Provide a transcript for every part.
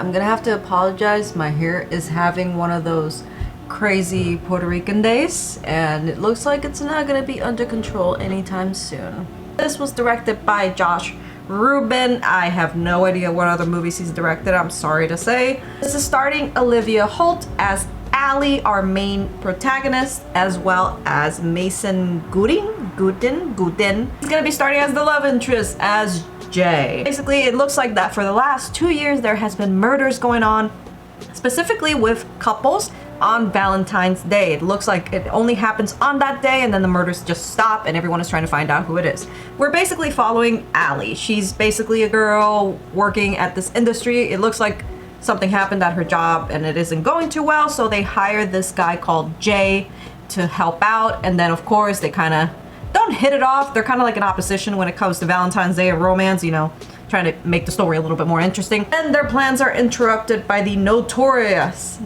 I'm gonna have to apologize. My hair is having one of those crazy Puerto Rican days, and it looks like it's not gonna be under control anytime soon. This was directed by Josh Rubin. I have no idea what other movies he's directed, I'm sorry to say. This is starring Olivia Holt as Allie, our main protagonist, as well as Mason Gooden. He's gonna be starting as the love interest as Jay. Basically, it looks like that for the last 2 years there has been murders going on, specifically with couples on Valentine's Day. It looks like it only happens on that day and then the murders just stop and everyone is trying to find out who it is. We're basically following Allie. She's basically a girl working at this industry. It looks like something happened at her job and it isn't going too well, so they hired this guy called Jay to help out, and then of course they kind of don't hit it off. They're kind of like an opposition when it comes to Valentine's Day and romance, you know, trying to make the story a little bit more interesting. And their plans are interrupted by the notorious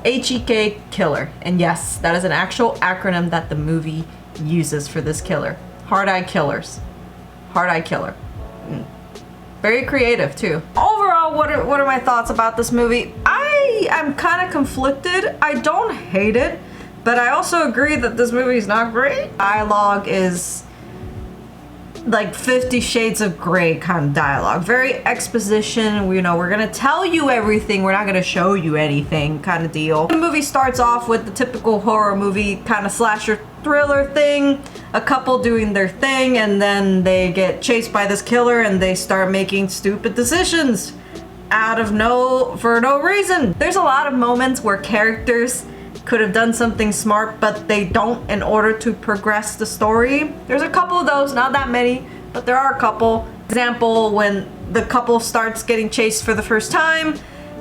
HEK killer. And yes, that is an actual acronym that the movie uses for this killer. Heart-eye killers. Heart-eye killer. Very creative too. Overall, what are my thoughts about this movie? I am kind of conflicted. I don't hate it, but I also agree that this movie is not great. Dialogue is like 50 Shades of Grey kind of dialogue. Very exposition, you know, we're gonna tell you everything, we're not gonna show you anything kind of deal. The movie starts off with the typical horror movie kind of slasher thriller thing. A couple doing their thing and then they get chased by this killer and they start making stupid decisions for no reason. There's a lot of moments where characters could have done something smart, but they don't in order to progress the story. There's a couple of those, not that many, but there are a couple. Example, when the couple starts getting chased for the first time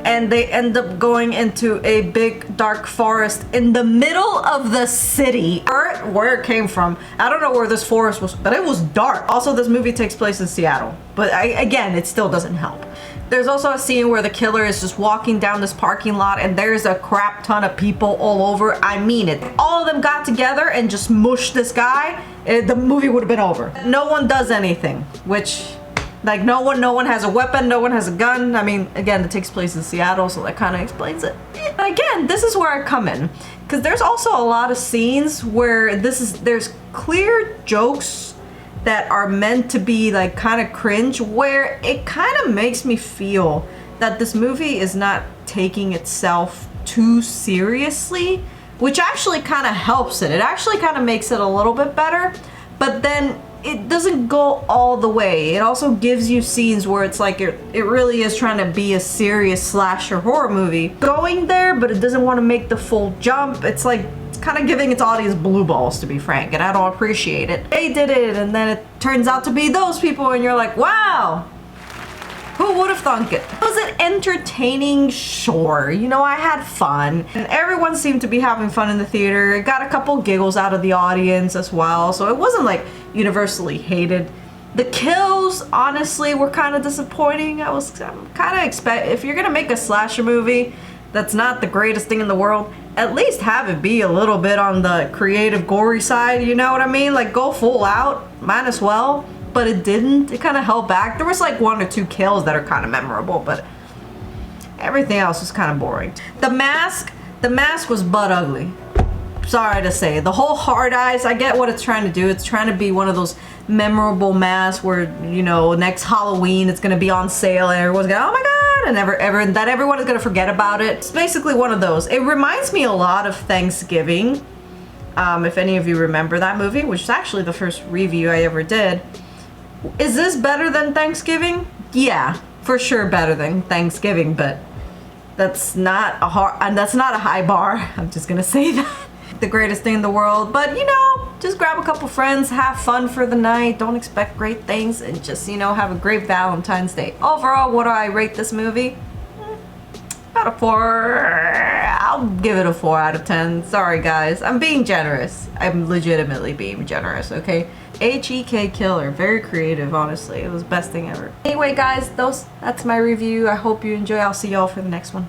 and they end up going into a big dark forest in the middle of the city. Where it came from, I don't know where this forest was, but it was dark. Also, this movie takes place in Seattle, but again, it still doesn't help. There's also a scene where the killer is just walking down this parking lot and there's a crap ton of people all over. I mean it. All of them got together and just mushed this guy. The movie would have been over. No one does anything, which, like, no one has a weapon, no one has a gun. I mean, again, it takes place in Seattle, so that kind of explains it. But again, this is where I come in, because there's also a lot of scenes where there's clear jokes that are meant to be like kind of cringe, where it kind of makes me feel that this movie is not taking itself too seriously, which actually kind of helps it. It actually kind of makes it a little bit better, but then it doesn't go all the way. It also gives you scenes where it's like it really is trying to be a serious slasher horror movie. Going there, but it doesn't want to make the full jump. It's like kind of giving its audience blue balls, to be frank, and I don't appreciate it. They did it, and then it turns out to be those people, and you're like, wow, who would have thunk it? Was it entertaining? Sure. You know, I had fun, and everyone seemed to be having fun in the theater. It got a couple giggles out of the audience as well, so it wasn't like universally hated. The kills, honestly, were kind of disappointing. I'm kind of if you're gonna make a slasher movie that's not the greatest thing in the world, at least have it be a little bit on the creative, gory side, you know what I mean? Like, go full out, might as well. But it didn't. It kind of held back. There was like 1 or 2 kills that are kind of memorable, but everything else was kind of boring. The mask was butt ugly. Sorry to say. The whole hard eyes, I get what it's trying to do. It's trying to be one of those memorable masks where, you know, next Halloween it's gonna be on sale and everyone's gonna, oh my god, and that everyone is gonna forget about it. It's basically one of those. It reminds me a lot of Thanksgiving. If any of you remember that movie, which is actually the first review I ever did. Is this better than Thanksgiving? Yeah, for sure better than Thanksgiving, but that's not a high bar. I'm just gonna say that. The greatest thing in the world, but you know, just grab a couple friends, have fun for the night, don't expect great things, and just, you know, have a great Valentine's Day. Overall, what do I rate this movie? About a 4. I'll give it a 4 out of 10. Sorry guys, I'm being generous. I'm legitimately being generous, okay? HEK killer, very creative, honestly. It was the best thing ever. Anyway guys, that's my review. I hope you enjoy. I'll see y'all for the next one.